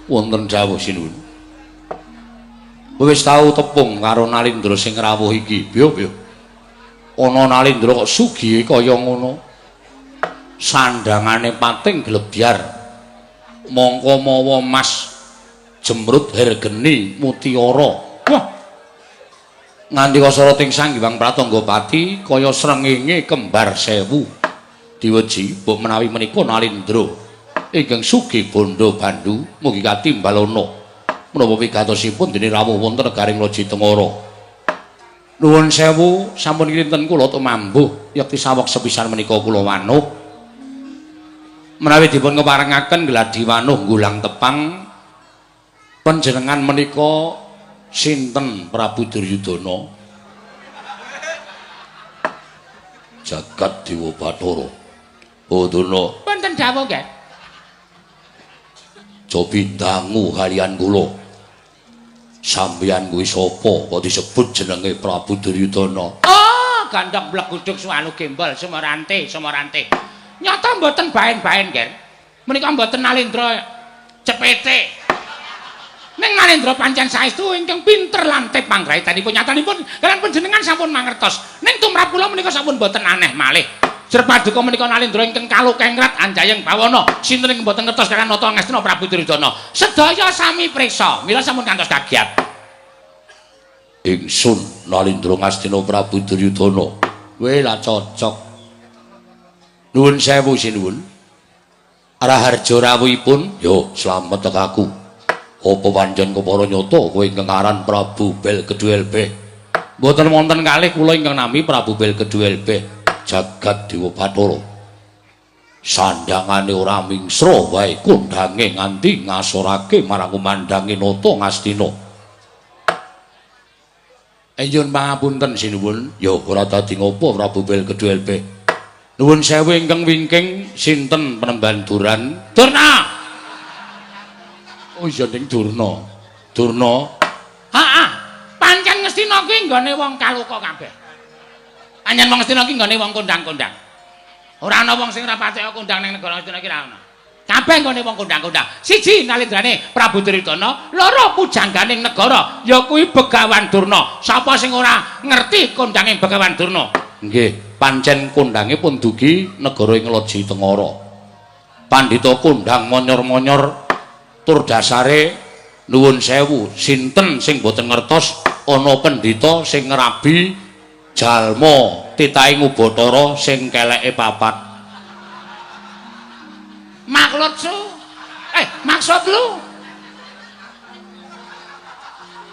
Wonten dawuh sinuwun. Wis tau tepung karo Nalindra sing rawuh iki. Biyo. Ana Nalindra kok sugihe kaya ngono. Sandhangane pating glebyar. Mangka mawa emas jemrut hergeni mutiara. Wah. Nganti kasarating Sang Hyang Pratanggapati kaya srengenge kembar 1000. Diweji mbok menawi menika Nalindra ingkang sugih bondo bandu mugi katimbalana menapa wigatosipun dene rawuh wonten negaring Loji Tengara. Nuwun sewu sampun kinten kula tumambuh yekti saweg sepisan menika kula wanuh menawi dipun keparengaken gladi wanuh nggulang tepang panjenengan menika sinten Prabu Duryudana jagat Dewa Bathara. Bodana wonten dawuh nggih. Cobi dangu kalian kula. Sampeyan kuwi sapa kok disebut jenenge Prabu Duryudana? Oh, gandhok bleguduk suwalu gembol Sumarante. Nyata mboten baen-baen, Ger. Menika mboten Nalindra cepete. Ning Nalindra pancen saestu ingkang pinter lan tep panggraitanipun nyatanipun kalian panjenengan sampun mangertos. Ning tumrap kula menika sampun mboten aneh malih. Jerpaduka menika Nalindra ingkang kalukengrat anjayeng bawana sinten ing mboten ngertos kalian nata ngastina Prabu Duryudana sedaya sami priksa mila sampun kantos kagiat ingsun Nalindra ngastina Prabu Duryudana wela cocok nuwun sewu sinuwun raharja rawuhipun yo slamet tekaku apa pancen kepara nyata kowe ingkang aran Prabu Belgeduelbeh mboten wonten kalih kula ingkang nami Prabu Belgeduelbeh jagat Dewa Bathara sandhangane ora mingsra wae kondange nganti ngasorake marang kumandange nata ngastina. Nyuwun pangapunten sinuwun ya ora dadi ngopo Prabu Belgeduelbeh nuwun sewu ingkang wingking sinten Penemban Duran Durna. Oh iya ning Durna heeh pancen ngestina kuwi nggone wong kaluka kabeh. Anyen wong Astina ki nggone wong kondang-kondang. Ora ana wong sing ora patek kondang ning negara Astina ki ora ana. Kabeh nggone wong kondang-kondang. Siji nalindrane Prabu Duryudana, loro pujangganing negara ya kuwi Begawan Durna. Sapa sing ora ngerti kondanging Begawan Durna? Nggih, pancen kondange pun dugi negara ing Loji Tengara. Pandhita kondang monyor-monyor tur dasare nuwun sewu, sinten sing boten ngertos ana pendhita sing ngrabi jalma titaing Ubathara sing keleke papat. Maksud lu?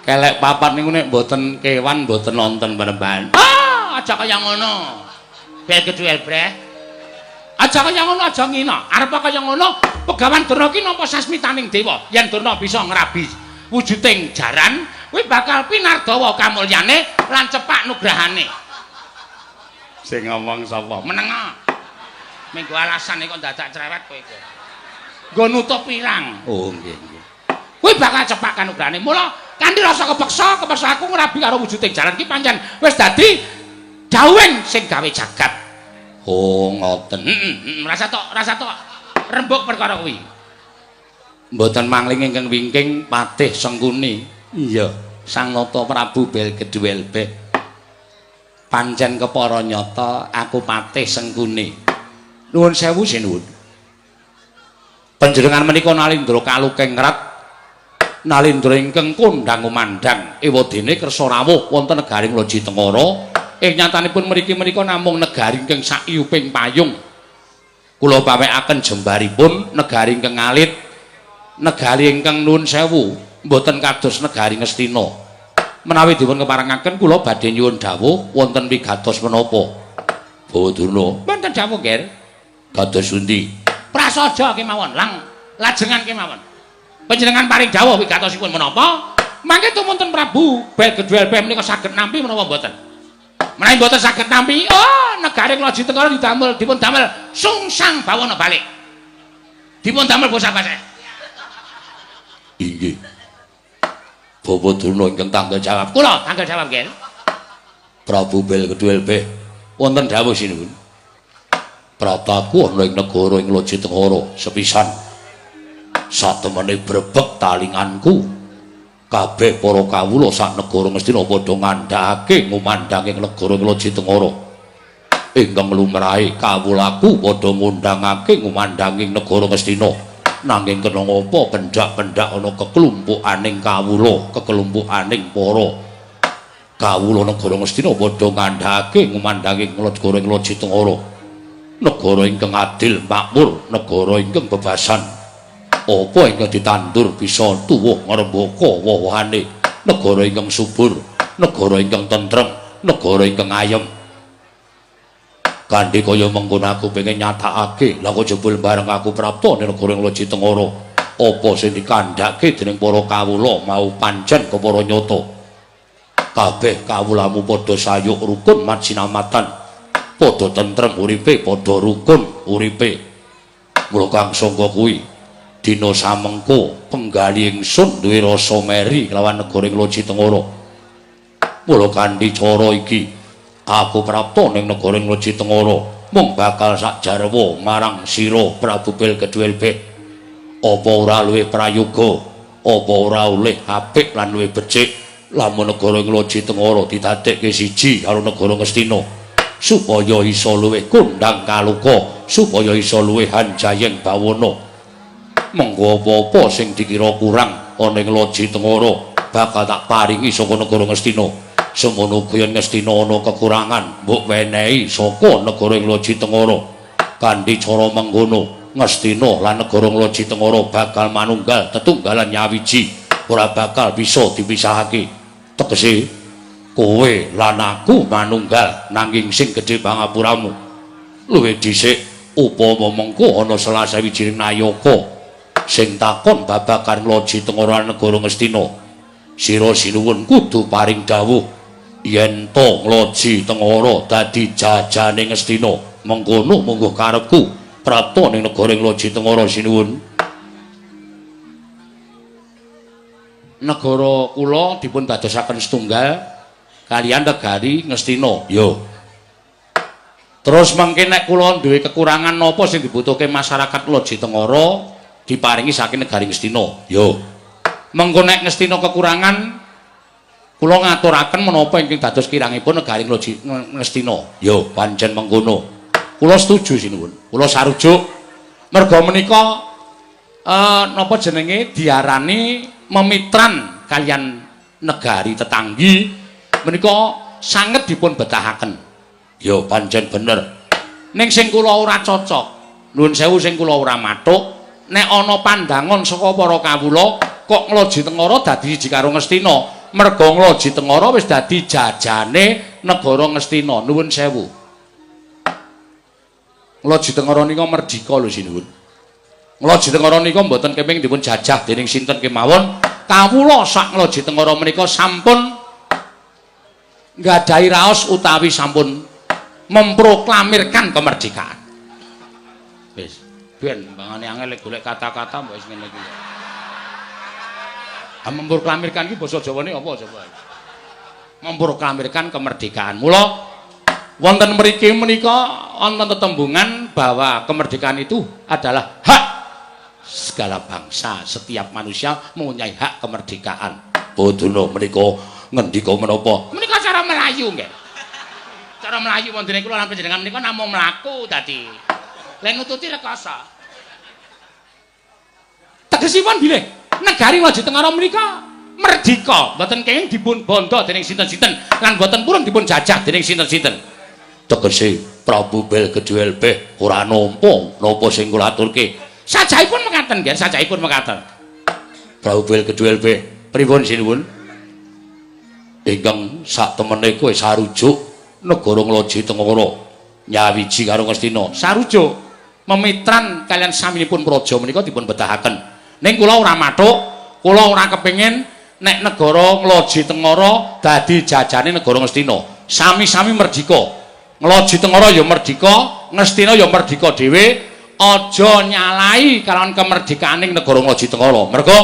Kelek papat niku nek mboten kewan mboten nonton Penemban. Aja kaya ngono. Belgeduelbeh. Aja kaya ngono, aja ngina. Arep kaya ngono, Begawan Durna ki nampa sasmitaning dewa. Yen Durna bisa ngrabi wujuding jaran, kuwi bakal pinardawa kamulyane lan cepak nugrahane. Sing ngomong sapa? Menenga. Minggu alasane kok dadak cerewet kowe iku. Nggo nutup pirang. Oh nggih. Kuwi bakal cepak kanugrahane. Mula kanthi rasa kepeksa aku ngrabi karo wujuding jaran ki pancen wis dadi dawuh sing gawe jagat. Oh ngoten. Rasa tok rembug perkara kuwi. Mboten mangling ingkang wingking Patih Sengkuni. Iya, Sang Nata Prabu Belgeduelbeh. Pancen kepara nyata aku Patih Sengkuni. Nuwun sewu sinuwun. Panjenengan menika Nalindra kalukengrat. Nalindra ingkang kondang umandang ewadene kersa rawuh wonten negaring Loji Tengara. Ing nyatanipun mriki menika namung negari ingkang saiyuping payung. Kula pawekaken jembaripun negari ingkang alit. Negari ingkang nuwun sewu mboten kados negari Ngastina. Menawi dipun keparengaken kula badhe nyuwun dawuh wonten wigatos menapa? Badurna. Wonten dawuh, Ger. Kados pundi? Prasaja kemawon, lajengan kemawon. Panjenengan paring dawuh wigatosipun menapa? Mangke tumunten Prabu Belgeduelbeh menika saged nampi menapa mboten? Menawi mboten saged nampi, negari Loji Tengara dipun damel sungsang bawana balik. Dipun damel basa-basa. Inggih. Bapak Durna ingkang tanggal jawab. Kula tanggal jawab, Ger. Prabu Belgeduelbeh wonten dawuh sinuwun. Prataku ana ing negara ing Loji Tengara sepisan. satemene brebeg talinganku kabeh para kawula sak negara Ngastina padha ngandhakake ngumandhang ing negara Nglojitingara ingkang lumrahe kawulaku padha ngundhangake ngumandhang ing negara Ngastina nanging kena ngapa pendak-pendak ana kekelumpukaning kawula kekelumpukaning para kawula negara Ngastina padha ngandhakake ngumandhang ing negara Nglojitingara negara ingkang adil makmur negara ingkang bebasan apa ingkang ditandur bisa tuwuh ngrembaka woh-wohane negara ingkang subur negara ingkang tentrem negara ingkang ayem kanthi kaya mengkono aku pengen nyatakake lha kok jebul bareng aku prapta ning negara Nglojitingara apa sing dikandhake dening para kawula mau pancen kepara nyata kabeh kawulamu padha sayuk rukun majinamatan padha tentrem uripe padha rukun uripe mula kang sangka kuwi dina samengko penggali ingsun duwe rasa meri kelawan negara Nglojitingara mula kanthi cara iki aku prapta ning negara Nglojitingara mung bakal sakjarwa marang sira Prabu Pilkedwelbeh apa ora luwih prayoga apa ora oleh apik lan luwih becik lamun negara Nglojitingara ditadekke siji karo negara Ngastina supaya isa luwih kondhang kaluka supaya isa luwih hanjayeng bawana mengko apa-apa sing dikira kurang ana ing Nglojitingara bakal tak paringi saka negara Ngastina semono uga yen Ngastina ana kekurangan mbok wenehi saka negara Nglojitingara kanthi cara mengkono Ngastina lan negara Nglojitingara bakal manunggal tetunggalan nyawiji ora bakal bisa dipisahake tegese kowe lan aku manunggal nanging sing gedhe pangapuramu luwih dhisik upama mengko ana salah sawijining nayaka sing takon babagan Nglojitingara negara Ngastina sira sinuwun kudu paring dawuh yen to Nglojitingara dadi jajane Ngastina mengkono mungguh karepku prapta ning negara Nglojitingara sinuwun negara kula dipun dadosaken setunggal kaliyan negari Ngastina yo terus mengke nek kula duwe kekurangan napa sing dibutuhke masyarakat Nglojitingara diparingi saking negari Ngastina yo mengko nek Ngastina kekurangan kula ngaturaken menapa ingkang dados kirangipun negari Ngastina yo pancen mengkono kula setuju sinuwun kula sarujuk merga menika napa jenenge diarani memitran kalian negari tetanggi menika sanget dipun betahaken yo pancen bener ning sing kula ora cocok nuwun sewu sing kula ora mathuk nek ana pandangan saka para kawula kok Nglojitingara dadi siji karo Ngastina merga Nglojitingara wis dadi jajane negara Ngastina nuwun sewu Nglojitingara nika merdika lho sinuwun Nglojitingara nika mboten keping dipun jajah dening sinten kemawon kawula sak Nglojitingara menika sampun nggadahi raos utawi sampun memproklamirkan kemerdekaan wis ben bangane angel golek kata-kata mbok wis ngene iki. Memproklamirkan iki basa Jawane apa coba? Memproklamirkan kemerdekaan. Mula wonten mriki menika wonten tetembungan bahwa kemerdekaan itu adalah hak segala bangsa, setiap manusia mempunyai hak kemerdekaan. Bodhono menika ngendika menapa? Menika cara Melayu nggih. Cara Melayu wonten kula lan panjenengan menika namung mlaku dadi. Len nututi rekoso. Tegesipun bilih negari Nglojitingara menika merdika mboten kenging dipun bondo dening sinten-sinten lan mboten purun dipun jajah dening sinten-sinten tegese Prabu Pilkedwelbeh ora nampa napa sing kula aturke sajaipun mekaten nggih sajaipun mekaten Prabu Pilkedwelbeh pripun sinuwun ingkang sak temene kowe sarujuk negara Nglojitingara nyawiji karo Ngastina sarujuk memitran kalian saminipun praja menika dipun betahaken ning kula ora mathuk kula ora kepengin nek negara Nglojitingara dadi jajane negara Ngastina sami-sami merdika Nglojitingara ya merdika Ngastina ya merdika dhewe aja nyalai kalawan kemerdekaaning negara Nglojitingara merga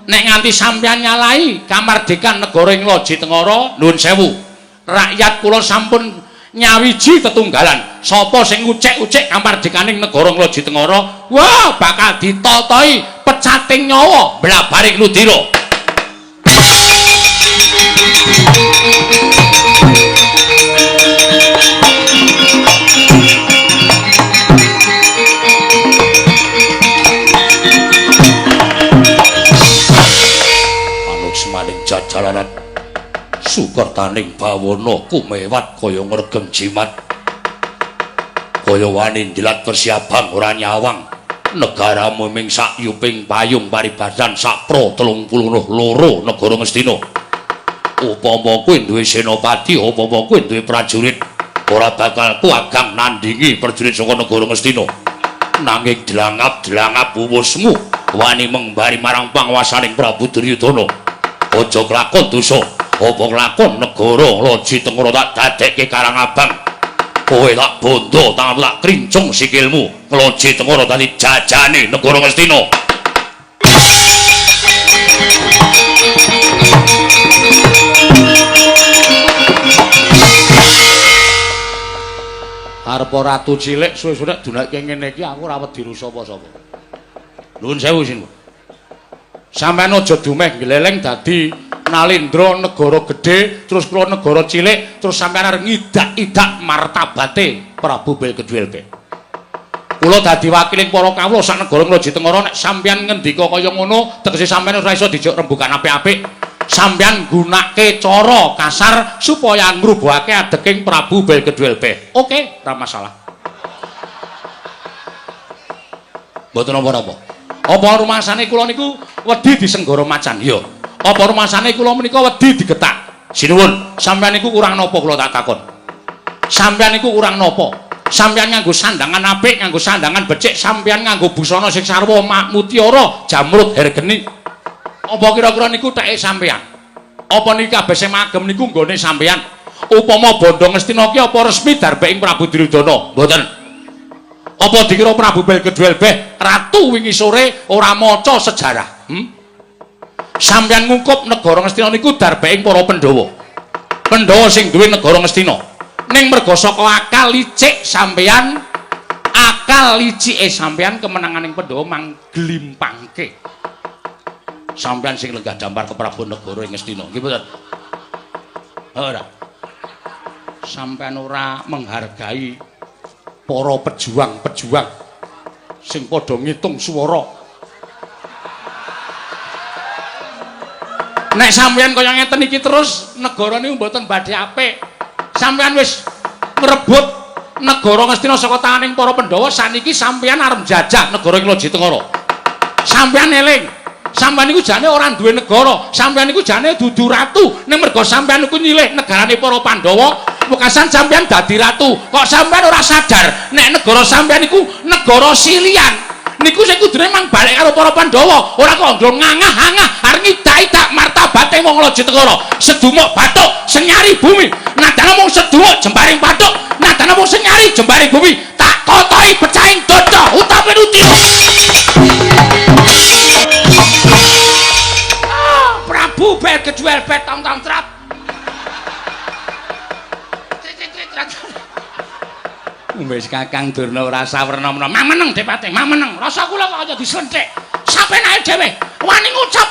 nek nganti sampeyan nyalai kamardikan negara Nglojitingara nuwun sewu rakyat kula sampun nyawiji tetunggalan sapa sing ucek-ucek kamardikaning negara Ngloji Tengara wah bakal ditotoi pecating nyawa blabaring ludira. Maning jajalanan sukertaning bawana kumewat kaya ngregem jimat kaya wani njelat persiapan ora nyawang negara muming sak yuping payung paribadan sak pro 32 negara Ngastina upama kuwi duwe senopati upama kuwi duwe prajurit ora bakal kuagang nandingi prajurit saka negara Ngastina nanging delangap wuwusmu wani mengbari marang panguwasaning Prabu Duryudana aja kelakon dosa apa kelakon negara Ngloji Tengara tak dadekke Karang Abang kowe tak bondo tangan tak krincung sikilmu Ngloji Tengara dadi jajane negara Ngastina. Arep ratu cilik suwe-suwe dunake ngene iki aku ora wedi sapa-sapa. Nuwun sewu sin. Sampeyan aja dumeh gleleng dadi Nalindra negara gedhe terus kula negara cilik terus sampeyan arep ngidak-idak martabate Prabu Belkedwelbe. Kula dadi wakiling para kawula sak negara Ngloji Tengara nek sampeyan ngendika kaya ngono tegese sampeyan ora iso dijak rembugan apik-apik. Sampeyan gunake cara kasar supaya ngrubuhake adeking Prabu Belkedwelbe. Oke, ora masalah. Mboten napa-napa. Apa rumasane kula niku wedi disenggara macan? Iya. Apa rumasane kula menika wedi digetak? Sinuwun, sampeyan niku kurang napa kula tak takon. Sampeyan niku kurang napa? Sampeyan nganggo sandangan apik, nganggo sandangan becik, sampeyan nganggo busana sing sarwa mutiara, jamrut hergeni. Apa kira-kira niku teke sampeyan? Apa niki kabeh sing magem niku nggone sampeyan? Upama Bandha Ngastina ki apa resmi darbeking Prabu Duryudana? Mboten. Apa dikira Prabu Belkedwelbe ratu wingi sore ora maca sejarah? Sampeyan ngungkup negara Ngastina niku darbeking para Pandhawa. Pandhawa sing duwe negara Ngastina. Ning merga saka akal licik sampeyan, akal licike sampeyan kemenanganing Pandhawa mangglimpangke. Sampeyan sing lenggah dampar ke Prabu negara ing Ngastina. Nggih mboten? Ora. Sampeyan ora menghargai para pejuang-pejuang sing padha ngitung swara. Nek sampeyan kaya ngeten iki terus negara niku mboten badhe apik. Sampeyan wis ngrebut negara Ngastina saka tanganing para Pandhawa, saniki sampeyan arep jajah negara Ngloji Tengara. Sampeyan eling, sampeyan niku jane ora duwe negara, sampeyan niku jane dudu ratu, ning merga sampeyan niku nyilih negarane para Pandhawa, wekasan sampeyan dadi ratu. Kok sampeyan ora sadar nek negara sampeyan niku negara silian. Niku sing kudune mang balik karo para Pandhawa, ora kok ndol ngangah-angah arep ngidak-idak martabate wong Ngloji Tengara. Sedumuk bathuk senyari bumi. Nadane mung sedumuk jembaring bathuk, nadane mung senyari jembaring bumi. Tak totohi pecahing dodo utawi rutira. Prabu Belkedwelbe tong-tong trap. Wis Kakang Durna ora sawerna-werna. Mameneng Depate, mameneng. Rasa kula kok aja dislenthik. Sapenake dhewe wani ngucap,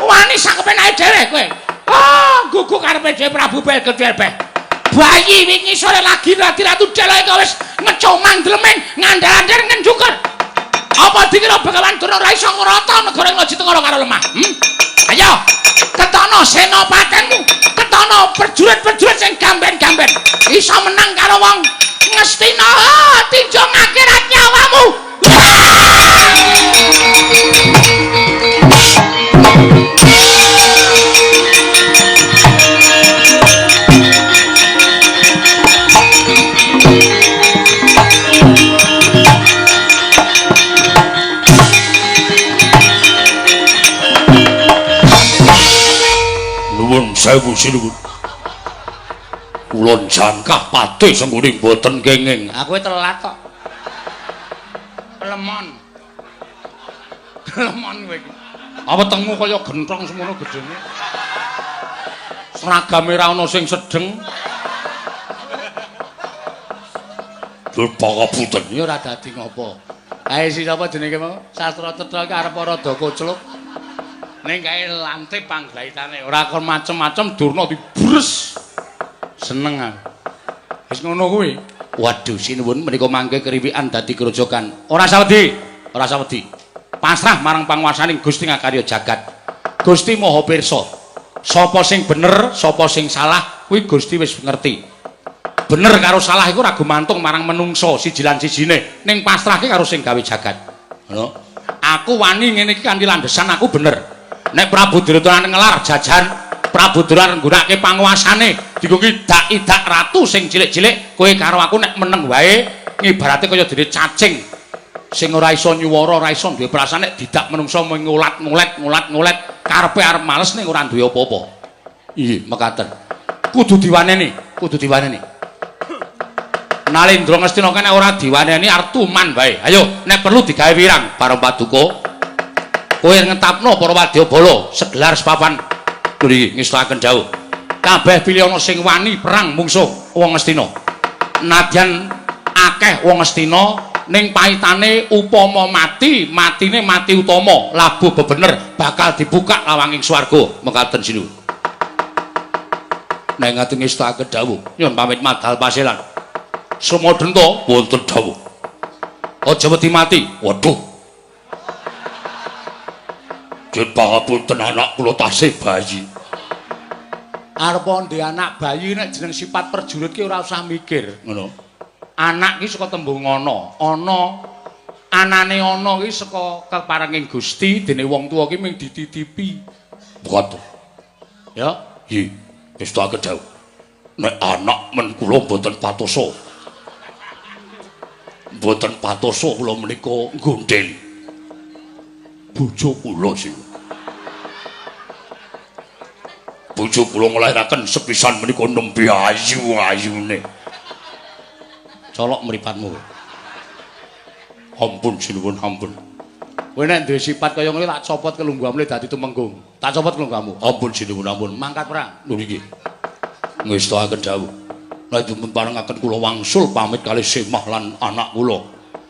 wani sakepenake dhewe kowe. Ah, guguk karepe dhewe Prabu Belkedwelbe. Bayi wingi sore lagi ratu delok kok wis ngecomang dlemeng ngandel-andel ngenjuker. Apa dikira Begawan Durna ora iso ngrata negara Ngloji Tengara karo lemah? Ayo, ketono senopatenmu, ketono perjurit-perjurit sing gamben-gamben iso menang karo wong Ngastina, tinjong akhirat nyawamu. Nuwun sewu sinuwun. Kulon jangkah patih sengguning boten kenging. Aku telat kok. Lemon. Lemon kowe iki. Apa tengmu kaya genthong semono gedene. Seragame ra ono sing sedeng. Pangapunten. Ya ora dadi ngopo. Ae si sapa jenenge mau? Sastra Cetha iki arep rada kocluk. Ning kae lantip panggaitane ora kon macem-macem durna dibres. Seneng aku. Wis ngono kuwi. Waduh sinuwun menika mangke kriwikan dadi grojogan. Ora sawedi, ora sawedi. Pasrah marang panguwasaning Gusti ngakarya jagat. Gusti Maha Pirsa. Sapa sing bener, sapa sing salah, kuwi Gusti wis ngerti. Bener karo salah iku ora gumantung marang menungso siji lan sijine, ning pasrahke karo sing gawe jagat. Ngono. Aku wani ngene iki kanthi landhesan aku bener. Nek Prabu Duryudana ngelar jajan, Prabu Duryudana nggunakake panguwasane, dienggo idak-idak ratu sing cilik-cilik, kowe karo aku nek meneng wae ngibarate kaya dene cacing sing ora iso nyuwara, ora iso duwe perasaan nek didak menungso ngulat-ngulet karepe arep males ning ora duwe apa-apa. Iya, mekaten. Kudu diwaneni, kudu diwaneni. Nalendra Ngastina kene ora diwaneni arep tuman wae. Ayo, nek perlu digawe wirang bareng Paduka. Kowe ngetapno para wadyabala segelar sepapan niki ngestakaken dawuh. Kabeh pilih ana sing wani perang mungsuh wong Ngastina. Nadyan akeh wong Ngastina ning paitane upama mati, matine mati utama, labuh bebener bakal dibuka lawanging swarga. Mekaten sinuwun. Nek ngaten ngestakaken dawuh, nyuwun pamit madhal paselan. Sumodenta wonten dawuh. Aja wedi mati. Waduh. Jen pangapunten anak kula tasih bayi. Arep ndhe anak bayi nek jeneng sifat perjurit ki ora usah mikir, ngono. Anak ki saka tembung ana. Anane ana ki saka keparenging Gusti dene wong tuwa ki mung dititipi. Mboten. Ya, nggih. Wis tak kedhawuh. Nek anak men kula mboten patosa. Mboten patosa kula menika nggondhel. Bojo kula sing bojo kula nglairaken sepisan menika nembe ayu-ayune. Colok mripatmu. Ampun sinuwun ampun. Kowe nek duwe sifat kaya ngene tak copot kelungguhmu dadi tumenggung. Tak copot kelungguhmu. Ampun sinuwun ampun. Mangkat perang. Lho niki. Ngestakaken dawuh. Nek dipun parengaken kula wangsul pamit kalih Semah lan anak kula.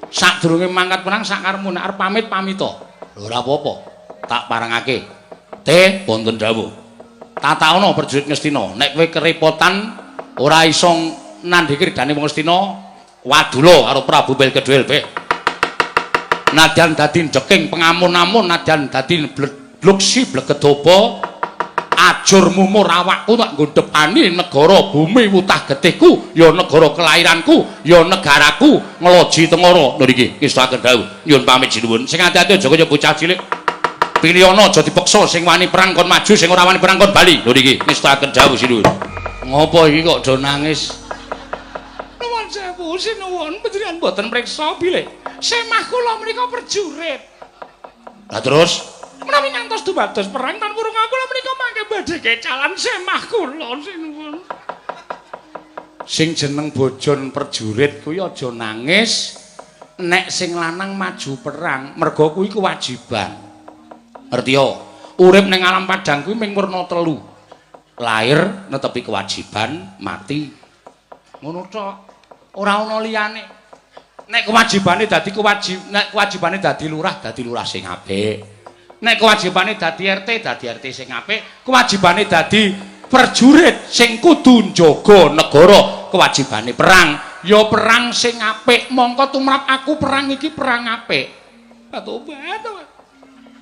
Sadurunge mangkat perang sakarepmu nek arep pamit pamita. Lho ora apa-apa. Tak parengake. Teh wonten dawuh. Tataana prajurit Ngastina, nek kowe kerepotan ora iso nandhiki ridane wong Ngastina, wadula karo Prabu Belkedwel be. Nadyan dadi jeking pengamun-amun, nadyan dadi bluksi blegedaba, ajur mumur awakku tak nggo depani negara bumi wutah getihku, ya negara kelairanku, ya negaraku, Ngloji Tengara. Lho niki ngestakaken dawuh. Nyuwun pamit sinuwun. Sing ati-ati aja kaya bocah cilik. Pilihana aja dipeksa, sing wani perang kon maju, sing ora wani perang kon bali. Lho niki ngestakaken dawuh sinuwun. Ngopo iki kok do nangis? Nuwun sewu sinuwun, panjenengan mboten priksa bilih. Semah kula menika prajurit. Lah terus menawi ngantos dumados perang tan wurung kula menika mangke badhe kecalan semah kula sinuwun. Sing jeneng bojon prajurit kuwi aja nangis. Nek sing lanang maju perang, merga kuwi kewajiban. Ngerti yo, urip ning alam padang kuwi mung werna telu. Lair netepi kewajiban, mati. Ngono tok. Ora ana liyane. Nek kewajibane dadi nek kewajibane dadi lurah sing apik. Nek kewajibane dadi RT sing apik. Kewajibane dadi prajurit sing kudu njaga negara. Kewajibane perang, ya perang sing apik. Mongko tumrap aku perang iki perang apik. Tobat.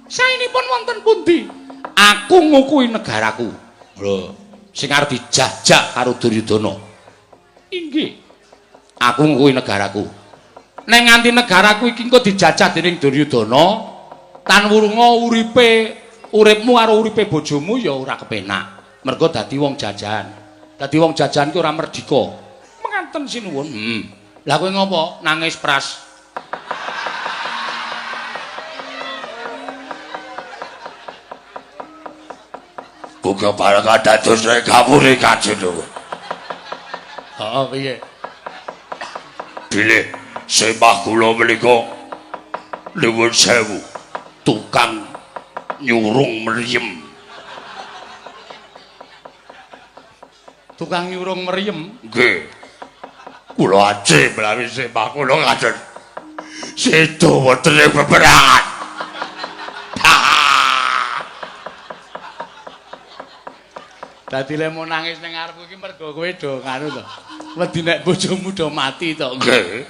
Saenipun wonten pundi? Aku ngukui negaraku. Lho, sing arep dijajah karo Duryudana. Inggih. Aku ngukui negaraku. Nek nganti negaraku iki engko dijajah dening Duryudana, tan wurunga uripmu karo uripe bojomu ya ora kepenak. Mergo dadi wong jajan. Dadi wong jajan ki ora merdika. Menganten sinuwun. Lah kowe ngopo? Nangis pras. Buka barang dados nek gawure Kanjeng lho. Heeh, piye? Bilih Semah kula menika nuwun sewu tukang nyurung mriyem. Tukang nyurung mriyem? Nggih. Kula ajeng menawi sembah kula ngaten. Sedo wonten ing beberangan. Dadi lek mau nangis ning ngarepku iki mergo kowe do nganu to. Wedi nek bojomu do mati to. Nggih.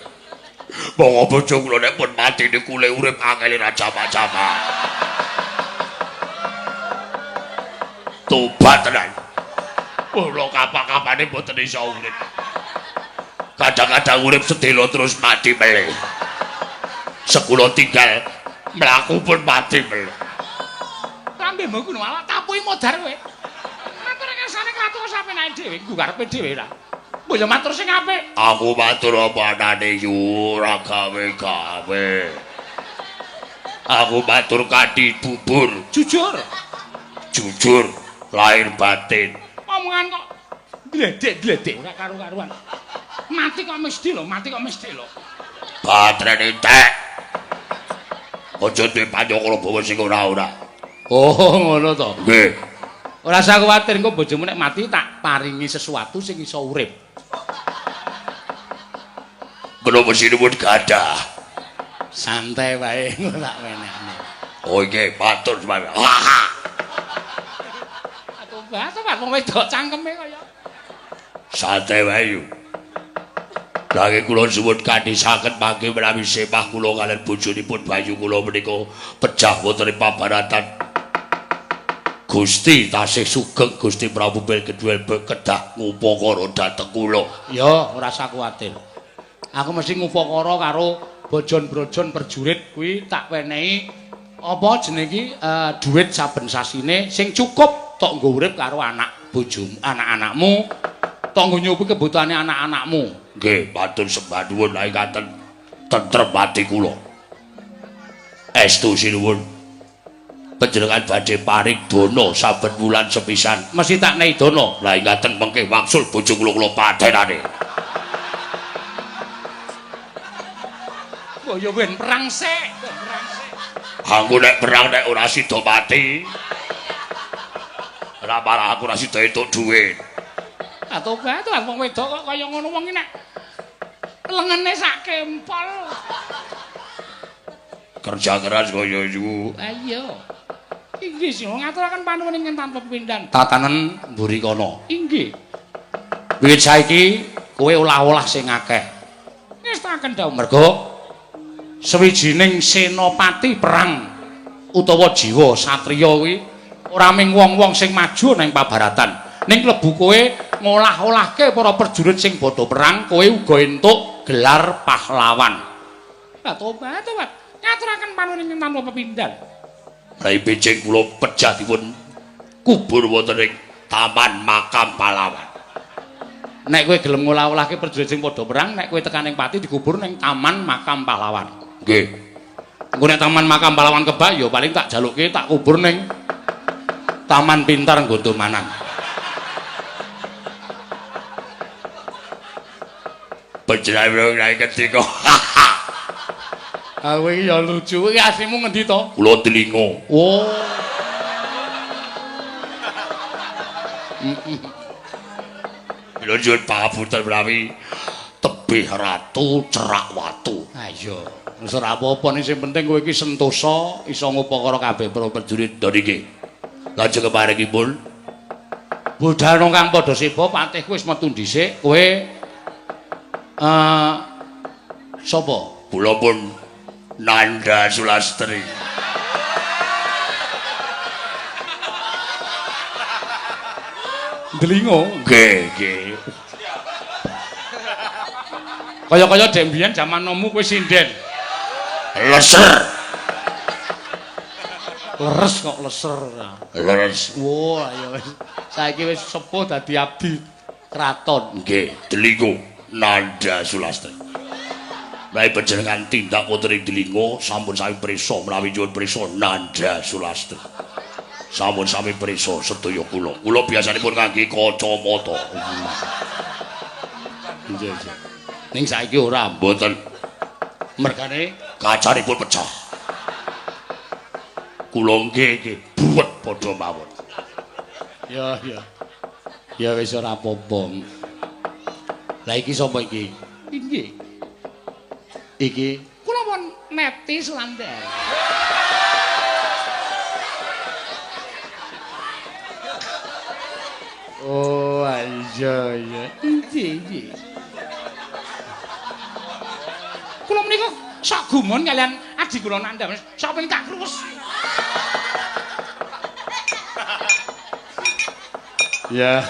Monggo bojo kula nek pun mati niku le urip angel ra jama-jama. Tobat tenan. Kula kapan-kapane mboten iso urip. Kadang-kadang urip sedelo terus mati meleh. Sekula tinggal mlaku pun mati meleh. Lambemu ku malah tapuhi modar kowe. Matur ngersane kratos sapenake dhewe, ku karepe dhewe ra. Mbok yo matur sing apik. Aku matur apa anane yu ora gawe-gawe. Aku matur kadhi bubur, Jujur. jujur, lahir batin. Omongan kok gledek-gledek ora karu-karuan. Mati kok mesti lho, mati kok mesti lho. Batrene entek. Aja duwe panyokro bawa sing ora-ora. Oh, ngono to. Nggih. Ora usah kuwatir engko bojomu nek mati tak paringi sesuatu sing iso urip. Kula mesti nuwun gadah. Santai wae ngono tak menehne. Oh nggih, matur suwun. Atuh wong wedok cangkeme kaya. Santai wae yu. Lagi kula suwun kadhisaken mangke menawi sembah kula kaliyan bojonipun Bayu kula menika pejah wonten ing pabaratan. Gusti tasih sugeng Gusti Prabu Bedhuel kedah ngupakara dhateng kula. Ya, ora usah kuwatir. Aku mesti ngupakara karo bojon-brojon perjurit kuwi tak wenehi apa jenenge iki dhuwit saben sasine sing cukup tok nggo urip karo anak bojomu, anak-anakmu, tok nggo nyukupi kebutuhane anak-anakmu. Nggih, matur sembah nuwun lae ngaten tentrem ati kula. Estu sinuwun. Panjenengan badhe paring dana saben wulan sepisan. Mesti tak nehi dana. Lah ngaten mengke wangsul bojo kula padenane. Oh ya ben perang sik, perang sik. Aku nek perang nek ora sida mati. Ora parah aku ora sida entuk dhuwit. Atobat wong wedok kok kaya ngono wong iki nek lengene sak kempol. Kerja keras kaya iku. Ah iya. Inggih sing ngaturaken panuwun ingkang tanpa pindhan. Tatanen mburi kono. Inggih. Wiwit saiki kowe olah-olah sing akeh. Ngestaken dawuh. Mergo sawijining senopati perang utawa jiwa satriya kuwi ora mung wong-wong sing maju nang pabaratan. Ning klebu kowe ngolah-olahke para prajurit sing padha perang, kowe uga entuk gelar pahlawan. Tobat. Ngaturaken panuwun ingkang tanpa pepindhan. Rai beceng kula pejah dipun kubur wonten ing Taman Makam Pahlawan. Nek kowe gelem ngolah-olahke prajurit sing padha perang, nek kowe tekan ing pati dikubur ning Taman Makam Pahlawan. Nggih. Engko nek Taman Makam Pahlawan kebak ya paling tak jalukke tak kubur ning Taman Pintar Nggontomanan. Panjenengan rai ketika. Ah kowe iki ya lucu. Iki aslimu ngendi to? Kula Delingo. Oh. Kula nyuwun pangapunten menawi tebih ratu cerak watu. Ha iya. Wis ora apa-apa ning sing penting kowe iki sentosa iso ngupakara kabeh para prajurit. Dadi nggih. Lajeng keparingipun Budal kang padha seba patihku wis metu dhisik. Kowe sapa? kula pun Nanda Sulastri. Delingo. Nggih. Kaya-kaya dek mbiyen jaman nomu kowe sinden. Leser. Leres kok leser. Leres. Wah, ya wis. Saiki wis sepuh dadi abdi kraton. Nggih, Delingo Nanda Sulastri. Rai panjenengan tindak wonten ing Delingo sampun sami prisa menawi nyuwun prisa Nanda Sulastri. Sampun sami prisa sedaya kula. Kula biasanipun kangge kacamata. Nggih. Ning saiki ora Mboten mergane kacanipun pecah. Kula nggih buwet padha mawon. Ya. Ya wis ora apa-apa. Lah iki sapa iki? nggih. Iki kula pun neti Sulandar. Oh, iya iya. Nggih. Kula menika sak gumun kalian adi kula Nandam. Sak ping tak krus. Ya,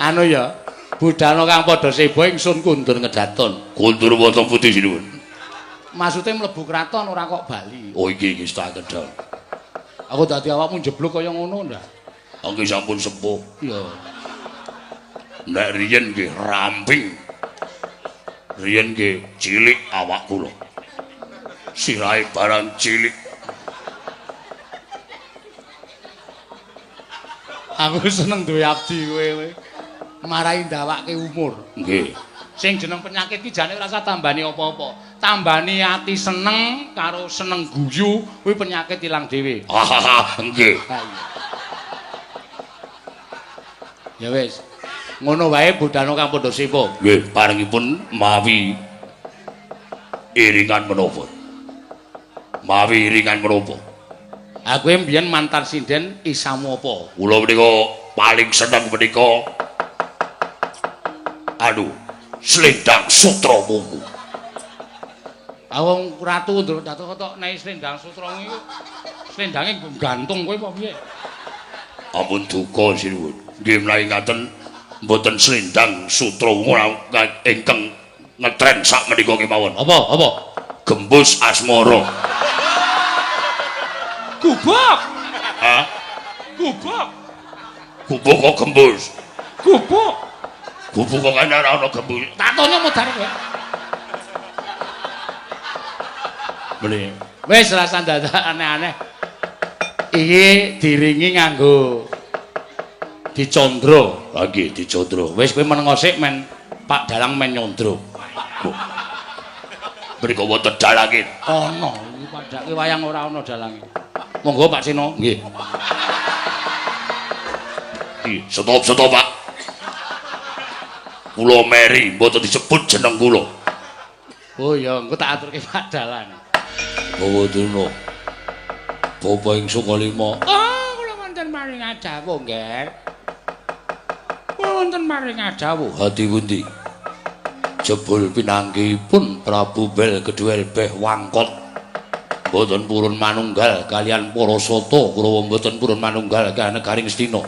anu ya. Budana kang padha sebo ingsun kundur ngedaton. Kundur wonten putih sinuwun. Maksude mlebu kraton ora kok bali. Oh iki stakaken dal. Aku dadi awakmu jeblok kaya ngono ndak? Angge sampun sepuh. Iya. Nek riyen nggih ramping. Riyen nggih cilik awak kula. Sirahe barang cilik. Aku seneng duwe abdi kowe. Marai ndawake umur. Nggih. Sing jeneng penyakit ki jane ora usah tambani apa-apa. Tambani ati seneng karo seneng guyu kuwi penyakit ilang dhewe. Nggih. Ya wis. Ngono wae budana kang padha sepo. Nggih, paringipun mawi iringan menapa. Mawi iringan menapa. Aku mbiyen mantan sinden isamu apa? Kula menika paling seneng menika Slendang Sutra Mungu. Wong ratu ndur datok nek Slendang Sutra iki slendange gantung kowe apa piye? Ampun duka sinuwun. Nggih menawi ngaten mboten Slendang Sutra Mungu ingkang ngetren sak menika kemawon. Apa? Gembus asmara. Gubuk. Hah? Gubuk. Gubuk kok gembus? Gubuk. Gubuk kok ana gembus. Tatone modar kowe. Mrene. Wis rasa dadak aneh-aneh. Iki diringi nganggo dicondro. Ha nggih dicondro. Wis kowe menengo sik men Pak Dalang men nyondro. Mriko wonten dalange. Ana, iki padake wayang ora ana dalange. Monggo Pak Sino. Nggih. Stop Pak. Kula meri mboten disebut jeneng kula. Oh ya, engko tak aturke Pak Dalang. Bawa dina. Bapa ing Sungalima. Oh, kula wonten maring adawuh, Nger. Kula wonten maring adawuh. Hati pundi? Jebul pinanggihipun Prabu Bel Kedhuel Beh Wangkot. Mboten purun manunggal kalian para sata, kula mboten purun manunggal kaliyan Negaring Astina.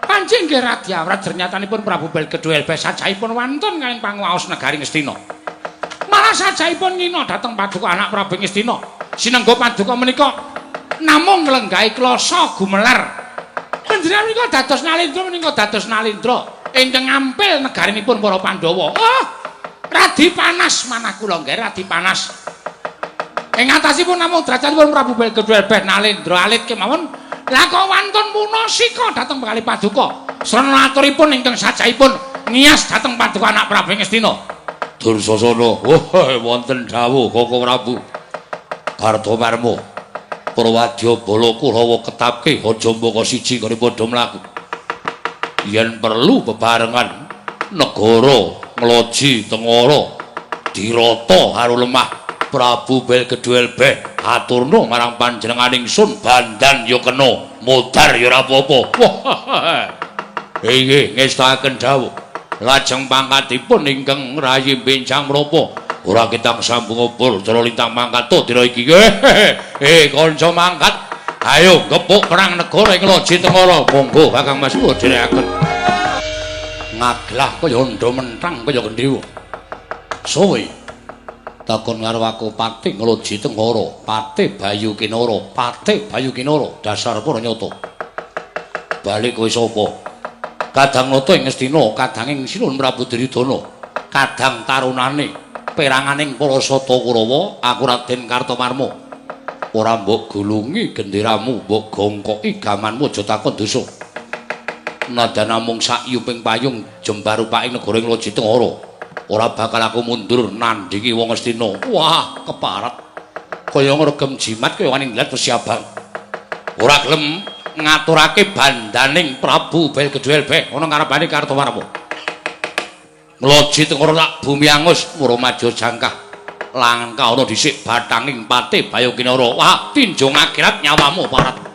Panjenengan nggih radyawrat jernyatanipun Prabu Bel Kedhuel Beh sajaipun wonten kaliyan panguwaos Negaring Astina. Malah sajaipun ngina dhateng paduka anak Prabu Astina. Sinengga paduka menika namung nglenggahi klasa gumelar. Panjenengan menika dados nalindra ingkang ngampil negarinipun para Pandhawa. Oh, radi panas manah kula nggih, radi panas. Ing atasipun namung derajatipun Prabu Bel Kedhuel Beh nalindra alit kemawon. Lah kok wonten munasika dhateng kalih paduka. Srana aturipun ingkang sajaipun ngiyas dhateng paduka anak Prabu Astina. Dursasana, wonten dawuh Koko Prabu. Kartomarma, Prawadya Bala Kurawa ketapke aja mbaka siji karo padha mlaku. Yen perlu bebarengan negara ngloji tengara dirata karo lemah Prabu Bel Kedhuel Beh aturna marang panjenenganing Sun Bandan ya kena modar ya ora apa-apa. Inggih ngestaken dawuh. Lajeng pangkatipun ingkang rayi benjang menapa ora ketang sambung obor cara lintang mangkat to dina iki. Kanca mangkat ayo gepuk perang negara ing loji tengara. Monggo Kakang Mas dherekaken. Ngaglah kaya ndha mentang kaya gendhewa. Sowe takon karo aku Patih ngloji tengara, Patih Bayu Kinara, dasar para nyata. Balik kowe sapa? Kadang nata ing Astina, kadang ing Sinun Prabu Duryudana, kadang tarunane peranganing para sata Kurawa, aku Raden Kartomarma. Ora mbok gulungi genderamu, mbok gongkoki gamanmu aja takon dosa. Nadan namung sak yuping payung jembar upaking negara ing loji tengara, ora bakal aku mundur nandhingi wong Astina. Wah, keparat. Kaya ngregem jimat kaya wani nglat wesi abang. Ora gelem ngaturake bandaning Prabu Bel Kedhuel Beh ana ngarepane Kartomarma. Ngloji tengkara tak bumi angus Muromadya jangkah langan ka ana dhisik bathanging pate Bayaginara wah tinjung akhirat nyawamu parat